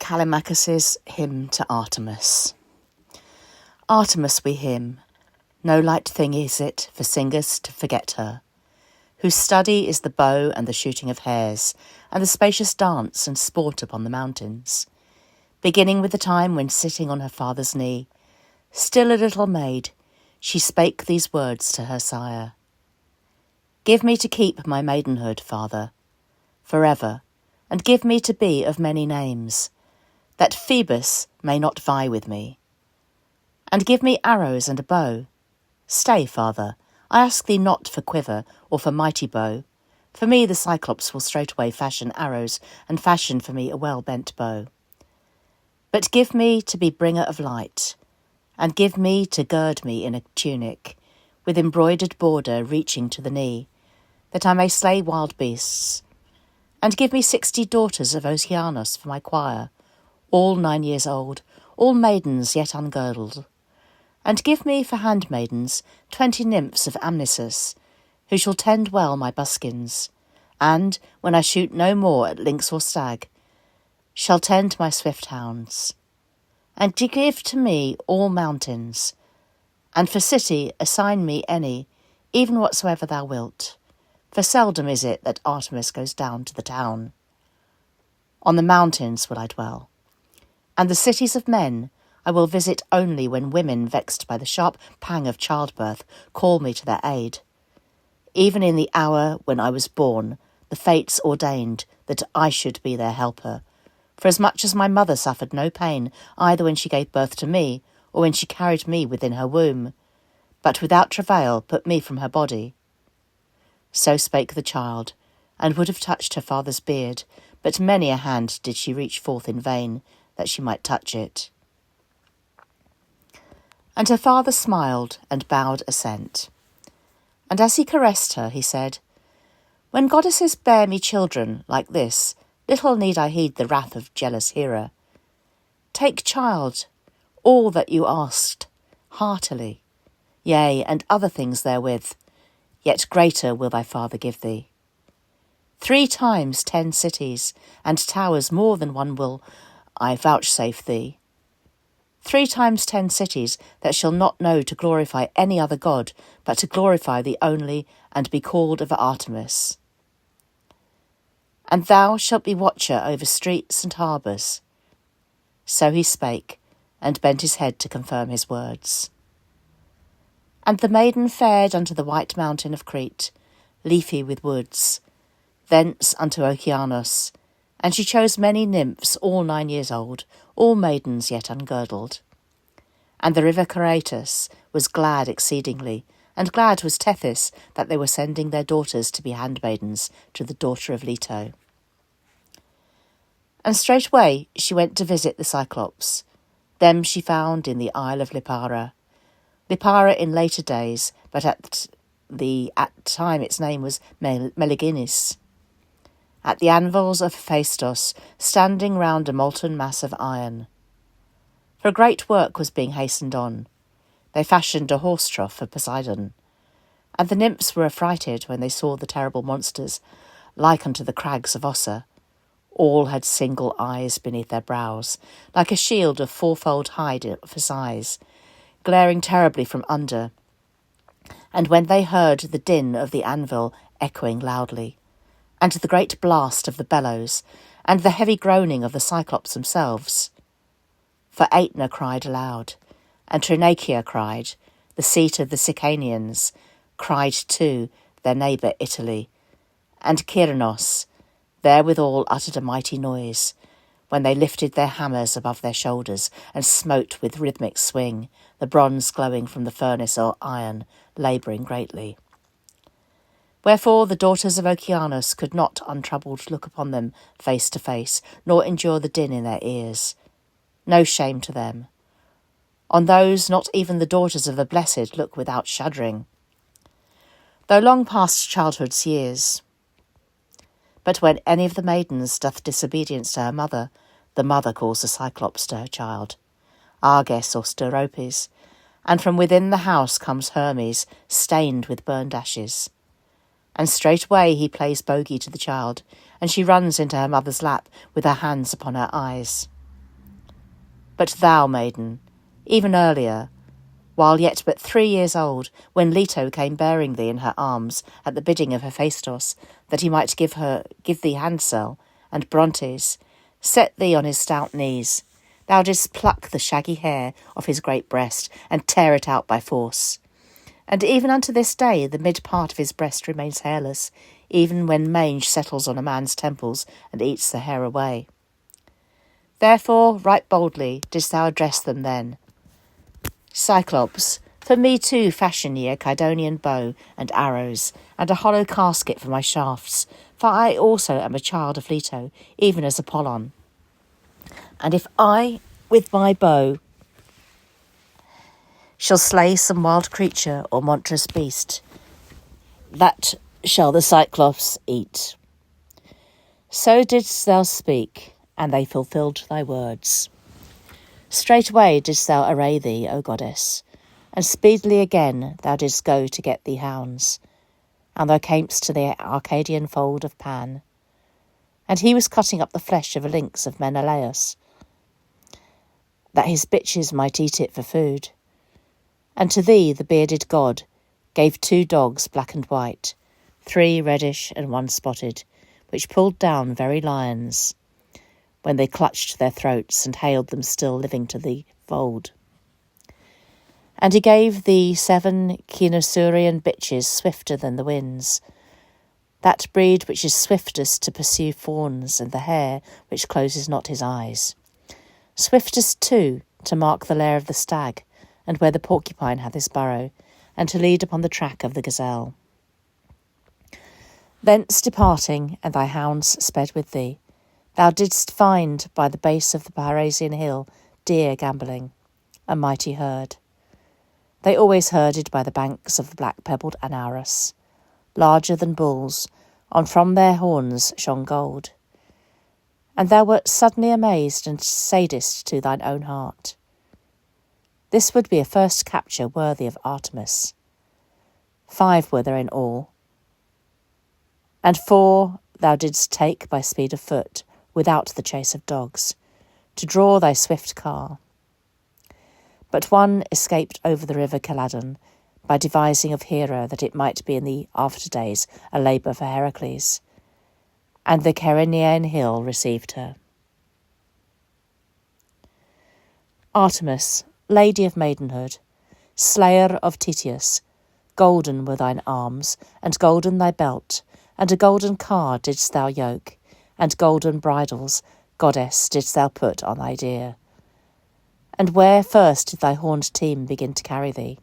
Kallimakhos' Hymn to Artemis. Artemis we hymn, no light thing is it for singers to forget her, whose study is the bow and the shooting of hares, and the spacious dance and sport upon the mountains, beginning with the time when sitting on her father's knee, still a little maid, she spake these words to her sire. Give me to keep my maidenhood, father, forever, and give me to be of many names, that Phoebus may not vie with me. And give me arrows and a bow. Stay, father, I ask thee not for quiver or for mighty bow. For me the Cyclops will straightway fashion arrows, and fashion for me a well-bent bow. But give me to be bringer of light, and give me to gird me in a tunic, with embroidered border reaching to the knee, that I may slay wild beasts. And give me 60 daughters of Oceanus for my choir, all 9 years old, all maidens yet ungirdled. And give me for handmaidens 20 nymphs of Amnisus, who shall tend well my buskins, and, when I shoot no more at lynx or stag, shall tend my swift hounds. And to give to me all mountains, and for city assign me any, even whatsoever thou wilt, for seldom is it that Artemis goes down to the town. On the mountains will I dwell, and the cities of men I will visit only when women, vexed by the sharp pang of childbirth, call me to their aid. Even in the hour when I was born, the fates ordained that I should be their helper, for as much as my mother suffered no pain, either when she gave birth to me, or when she carried me within her womb, but without travail put me from her body. So spake the child, and would have touched her father's beard, but many a hand did she reach forth in vain, that she might touch it. And her father smiled and bowed assent. And as he caressed her, he said, When goddesses bear me children like this, little need I heed the wrath of jealous Hera. Take, child, all that you asked, heartily, yea, and other things therewith, yet greater will thy father give thee. 3 times 10 cities, and towers more than one will I vouchsafe thee. 3 times 10 cities that shall not know to glorify any other god, but to glorify the only, and be called of Artemis. And thou shalt be watcher over streets and harbours. So he spake, and bent his head to confirm his words. And the maiden fared unto the white mountain of Crete, leafy with woods, thence unto Oceanus, and she chose many nymphs, all 9 years old, all maidens yet ungirdled. And the river Caratus was glad exceedingly, and glad was Tethys that they were sending their daughters to be handmaidens to the daughter of Leto. And straightway she went to visit the Cyclops. Them she found in the isle of Lipara. Lipara in later days, but at time its name was Meliginis. At the anvils of Hephaestus, standing round a molten mass of iron. For a great work was being hastened on. They fashioned a horse trough for Poseidon. And the nymphs were affrighted when they saw the terrible monsters, like unto the crags of Ossa. All had single eyes beneath their brows, like a shield of 4-fold hide for size, glaring terribly from under. And when they heard the din of the anvil echoing loudly, and the great blast of the bellows, and the heavy groaning of the Cyclops themselves. For Aetna cried aloud, and Trinachia cried, the seat of the Sicanians, cried too their neighbour Italy, and Kyrenos therewithal uttered a mighty noise, when they lifted their hammers above their shoulders, and smote with rhythmic swing, the bronze glowing from the furnace or iron, labouring greatly. Wherefore the daughters of Oceanus could not untroubled look upon them face to face, nor endure the din in their ears. No shame to them. On those not even the daughters of the blessed look without shuddering, though long past childhood's years. But when any of the maidens doth disobedience to her mother, the mother calls the Cyclops to her child, Arges or Steropes, and from within the house comes Hermes, stained with burned ashes. And straightway he plays bogey to the child, and she runs into her mother's lap with her hands upon her eyes. But thou, maiden, even earlier, while yet but 3 years old, when Leto came bearing thee in her arms at the bidding of Hephaestus, that he might give thee handsel and Brontes, set thee on his stout knees. Thou didst pluck the shaggy hair off his great breast, and tear it out by force. And even unto this day the mid part of his breast remains hairless, even when mange settles on a man's temples and eats the hair away. Therefore right boldly didst thou address them then. Cyclops, for me too fashion ye a Cydonian bow and arrows, and a hollow casket for my shafts, for I also am a child of Leto, even as Apollon. And if I, with my bow, shall slay some wild creature or monstrous beast, that shall the Cyclops eat. So didst thou speak, and they fulfilled thy words. Straightway didst thou array thee, O goddess, and speedily again thou didst go to get thee hounds, and thou camest to the Arcadian fold of Pan. And he was cutting up the flesh of a lynx of Menelaus, that his bitches might eat it for food. And to thee the bearded god gave 2 dogs, black and white, 3 reddish and 1 spotted, which pulled down very lions, when they clutched their throats and haled them still living to the fold. And he gave thee 7 Cynosurian bitches swifter than the winds, that breed which is swiftest to pursue fawns, and the hare which closes not his eyes. Swiftest too to mark the lair of the stag, and where the porcupine hath his burrow, and to lead upon the track of the gazelle. Thence departing, and thy hounds sped with thee, thou didst find by the base of the Parasian hill deer gambolling, a mighty herd. They always herded by the banks of the black-pebbled Anaurus, larger than bulls, on from their horns shone gold. And thou wert suddenly amazed, and saidest to thine own heart, this would be a first capture worthy of Artemis. 5 were there in all, and 4 thou didst take by speed of foot, without the chase of dogs, to draw thy swift car. But 1 escaped over the river Caladon, by devising of Hera that it might be in the after days a labour for Heracles, and the Kyrenian hill received her. Artemis, lady of maidenhood, slayer of Tityus, golden were thine arms, and golden thy belt, and a golden car didst thou yoke, and golden bridles, goddess, didst thou put on thy deer. And where first did thy horned team begin to carry thee?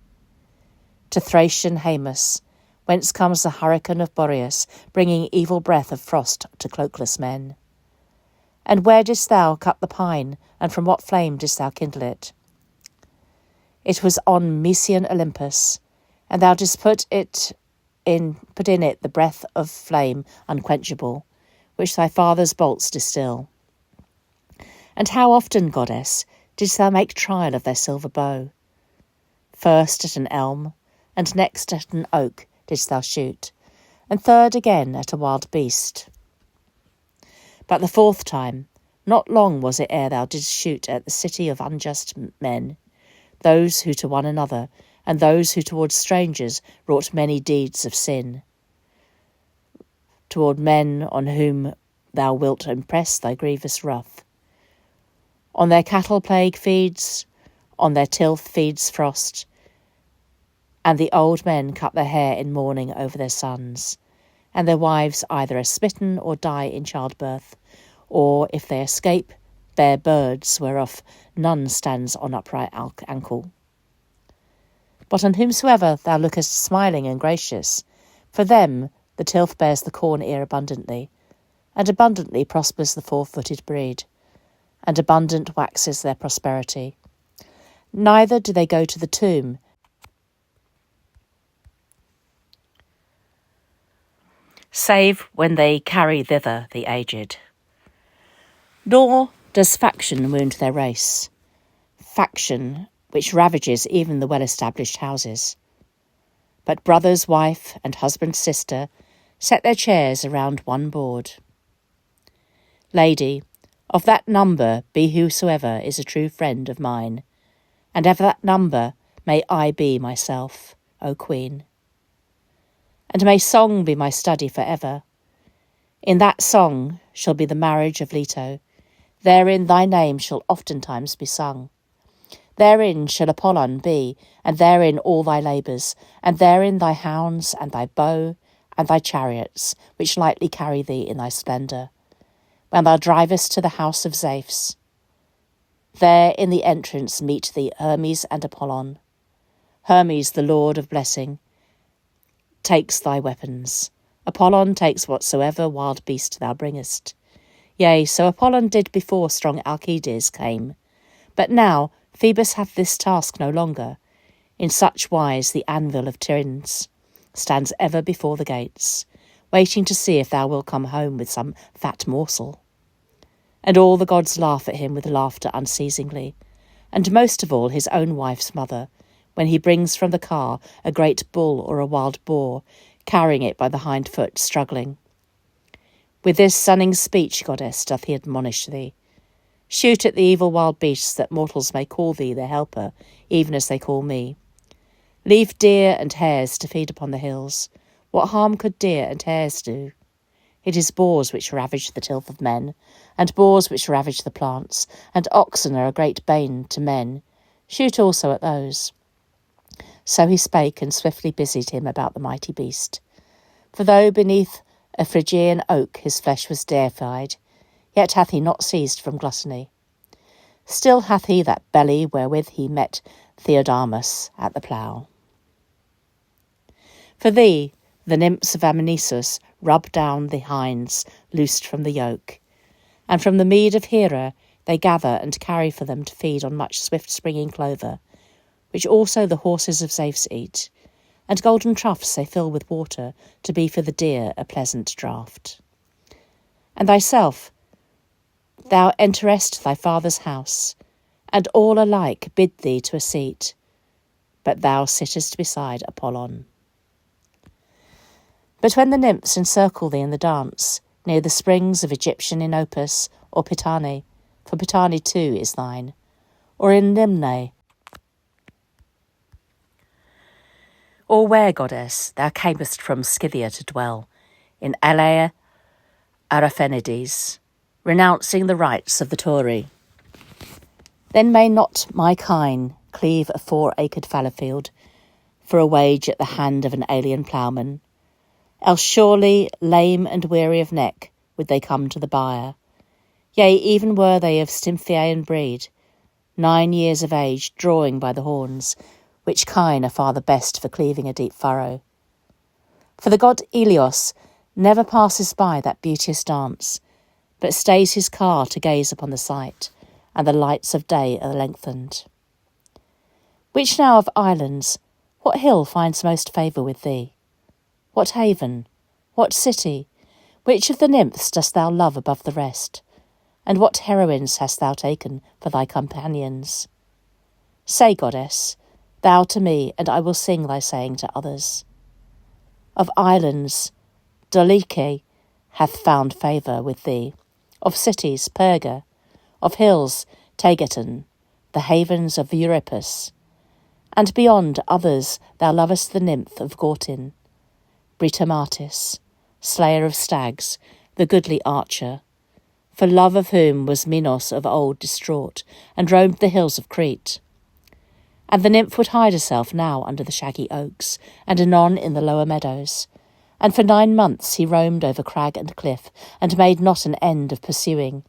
To Thracian Haemus, whence comes the hurricane of Boreas, bringing evil breath of frost to cloakless men. And where didst thou cut the pine, and from what flame didst thou kindle it? It was on Mysian Olympus, and thou didst put in it the breath of flame unquenchable, which thy father's bolts distil. And how often, goddess, didst thou make trial of thy silver bow? First at an elm, and next at an oak didst thou shoot, and third again at a wild beast. But the 4th time, not long was it ere thou didst shoot at the city of unjust men, those who to one another, and those who towards strangers wrought many deeds of sin, toward men on whom thou wilt impress thy grievous wrath. On their cattle plague feeds, on their tilth feeds frost, and the old men cut their hair in mourning over their sons, and their wives either are smitten or die in childbirth, or, if they escape, bear birds whereof none stands on upright ankle. But on whomsoever thou lookest smiling and gracious, for them the tilth bears the corn ear abundantly, and abundantly prospers the 4-footed breed, and abundant waxes their prosperity. Neither do they go to the tomb, save when they carry thither the aged. Nor does faction wound their race, faction which ravages even the well-established houses. But brother's wife and husband's sister set their chairs around one board. Lady, Of that number be whosoever is a true friend of mine, and of that number may I be myself, O Queen. And may song be my study for ever. In that song shall be the marriage of Leto. Therein thy name shall oftentimes be sung. Therein shall Apollon be, and therein all thy labours, and therein thy hounds, and thy bow, and thy chariots, which lightly carry thee in thy splendour, when thou drivest to the house of Zeus. There in the entrance meet thee Hermes and Apollon. Hermes, the lord of blessing, takes thy weapons. Apollon takes whatsoever wild beast thou bringest. Yea, so Apollon did before strong Alcides came. But now Phoebus hath this task no longer. In such wise the anvil of Tyrrhenes stands ever before the gates, waiting to see if thou wilt come home with some fat morsel. And all the gods laugh at him with laughter unceasingly, and most of all his own wife's mother, when he brings from the car a great bull or a wild boar, carrying it by the hind foot, struggling. With this sunning speech, goddess, doth he admonish thee. Shoot at the evil wild beasts, that mortals may call thee their helper, even as they call me. Leave deer and hares to feed upon the hills. What harm could deer and hares do? It is boars which ravage the tilth of men, and boars which ravage the plants, and oxen are a great bane to men. Shoot also at those. So he spake, and swiftly busied him about the mighty beast. For though beneath a Phrygian oak his flesh was deified, yet hath he not ceased from gluttony. Still hath he that belly wherewith he met Theodamus at the plough. For thee, the nymphs of Amnisus rub down the hinds loosed from the yoke, and from the mead of Hera they gather and carry for them to feed on much swift-springing clover, which also the horses of Zeus eat, and golden troughs they fill with water, to be for the deer a pleasant draught. And thyself, thou enterest thy father's house, and all alike bid thee to a seat, but thou sittest beside Apollon. But when the nymphs encircle thee in the dance, near the springs of Egyptian Inopus, or Pitane, for Pitane too is thine, or in Limne, or where, goddess, thou camest from Scythia to dwell, in Alea Araphenides, renouncing the rights of the Tauri. Then may not my kine cleave a 4-acred fallow-field for a wage at the hand of an alien ploughman, else surely, lame and weary of neck, would they come to the byre. Yea, even were they of Stymphian breed, 9 years of age, drawing by the horns, which kine are far the best for cleaving a deep furrow. For the god Helios never passes by that beauteous dance, but stays his car to gaze upon the sight, and the lights of day are lengthened. Which now of islands, what hill finds most favour with thee? What haven? What city? Which of the nymphs dost thou love above the rest? And what heroines hast thou taken for thy companions? Say, goddess, thou to me, and I will sing thy saying to others. Of islands, Doliche hath found favour with thee, of cities, Perga, of hills, Tegeton, the havens of Euripus, and beyond others thou lovest the nymph of Gortin, Britomartis, slayer of stags, the goodly archer, for love of whom was Minos of old distraught, and roamed the hills of Crete. And the nymph would hide herself now under the shaggy oaks, and anon in the lower meadows. And for 9 months he roamed over crag and cliff, and made not an end of pursuing,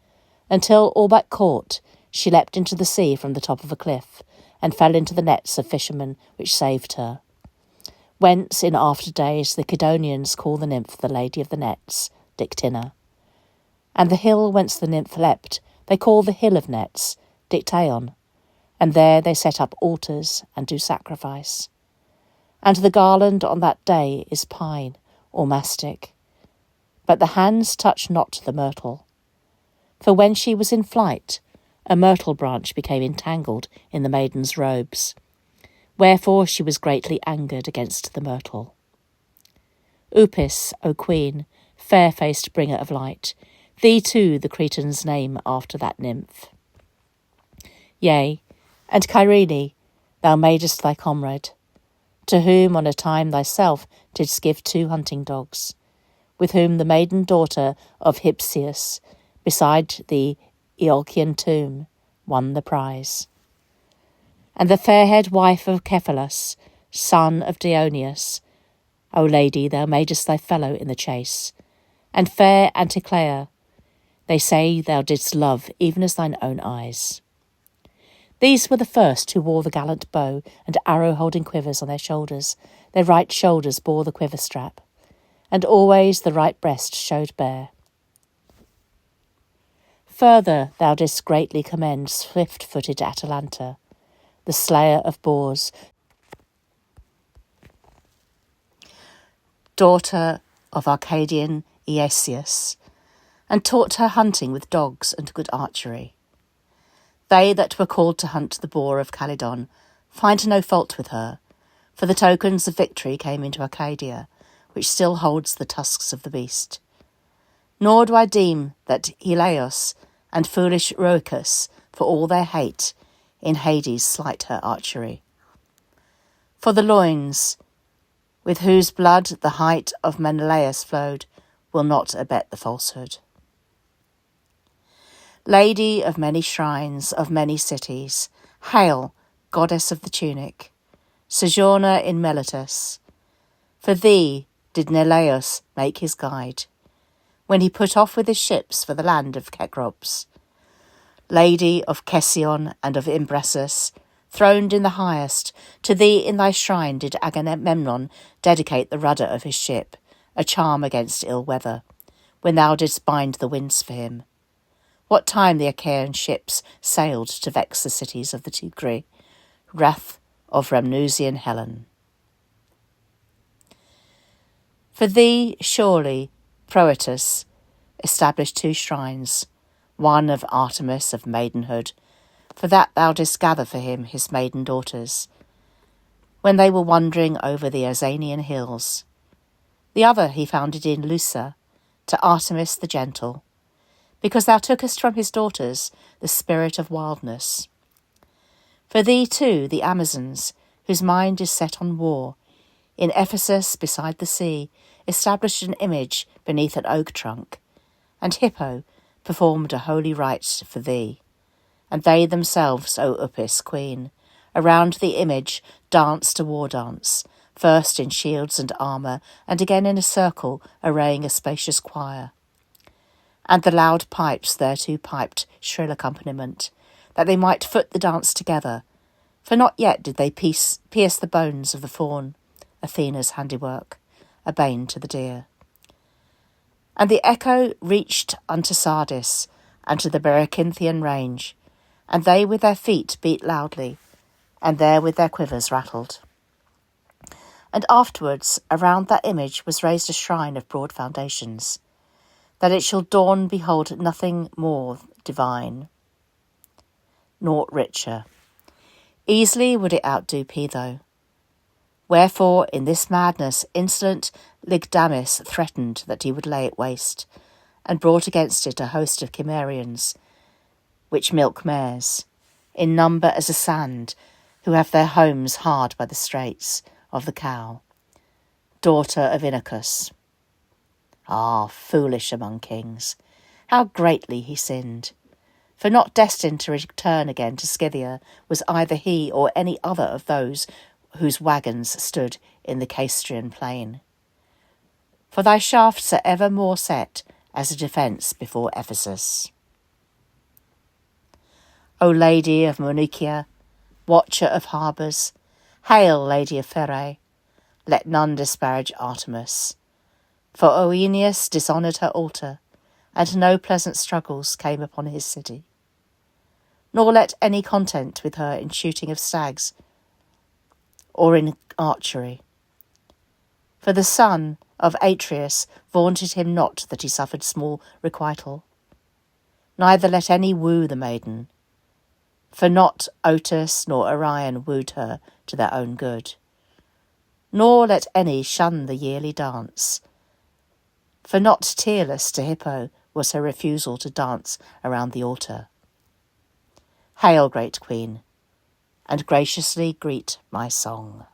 until, all but caught, she leapt into the sea from the top of a cliff, and fell into the nets of fishermen, which saved her. Whence, in after days, the Cydonians call the nymph the Lady of the Nets, Dictina. And the hill whence the nymph leapt they call the Hill of Nets, Dictaeon, and there they set up altars and do sacrifice. And the garland on that day is pine or mastic, but the hands touch not the myrtle. For when she was in flight, a myrtle branch became entangled in the maiden's robes, wherefore she was greatly angered against the myrtle. Upis, O queen, fair-faced bringer of light, Thee too the Cretans name after that nymph. Yea, and Kyrene thou madest thy comrade, to whom on a time thyself didst give 2 hunting dogs, with whom the maiden daughter of Hypsius, beside the Aeolcian tomb, won the prize. And the fair-haired wife of Cephalus, son of Dioneus, O lady, thou madest thy fellow in the chase, and fair Anticlea, they say thou didst love even as thine own eyes. These were the first who wore the gallant bow and arrow-holding quivers on their shoulders. Their right shoulders bore the quiver strap, and always the right breast showed bare. Further thou didst greatly commend swift-footed Atalanta, the slayer of boars, daughter of Arcadian Aesius, and taught her hunting with dogs and good archery. They that were called to hunt the boar of Calydon find no fault with her, for the tokens of victory came into Arcadia, which still holds the tusks of the beast. Nor do I deem that Helios and foolish Rhoecus, for all their hate, in Hades slight her archery. For the loins, with whose blood the height of Menelaus flowed, will not abet the falsehood. Lady of many shrines, of many cities, hail, goddess of the tunic, sojourner in Miletus. For thee did Neleus make his guide, when he put off with his ships for the land of Cecrops. Lady of Cession and of Imbressus, throned in the highest, to thee in thy shrine did Agamemnon dedicate the rudder of his ship, a charm against ill weather, when thou didst bind the winds for him. What time the Achaean ships sailed to vex the cities of the Tigri, wrath of Rhamnusian Helen. For thee, surely, Proetus established 2 shrines, one of Artemis of maidenhood, for that thou didst gather for him his maiden daughters, when they were wandering over the Ozanian hills. The other he founded in Lusa, to Artemis the gentle, because thou tookest from his daughters the spirit of wildness. For thee too the Amazons, whose mind is set on war, in Ephesus beside the sea, established an image beneath an oak trunk, and Hippo performed a holy rite for thee. And they themselves, O Upis, queen, around the image danced a war dance, first in shields and armour, and again in a circle, arraying a spacious choir. And the loud pipes thereto piped shrill accompaniment, that they might foot the dance together, for not yet did they pierce the bones of the fawn, Athena's handiwork, a bane to the deer. And the echo reached unto Sardis, and to the Berecynthian range, and they with their feet beat loudly, and there with their quivers rattled. And afterwards around that image was raised a shrine of broad foundations, that it shall dawn behold nothing more divine, naught richer. Easily would it outdo Peitho. Wherefore in this madness insolent Lygdamis threatened that he would lay it waste, and brought against it a host of Cimmerians, which milk mares, in number as a sand, who have their homes hard by the straits of the cow, daughter of Inachus. Ah, foolish among kings, how greatly he sinned! For not destined to return again to Scythia was either he or any other of those whose waggons stood in the Castrian plain. For thy shafts are ever more set as a defence before Ephesus. O lady of Municia, watcher of harbours, hail, lady of Pherae, let none disparage Artemis. For Oeneus dishonoured her altar, and no pleasant struggles came upon his city. Nor let any content with her in shooting of stags, or in archery. For the son of Atreus vaunted him not that he suffered small requital. Neither let any woo the maiden, for not Otus nor Orion wooed her to their own good. Nor let any shun the yearly dance, for not Tearless to Hippo was her refusal to dance around the altar. Hail, great Queen, and graciously greet my song.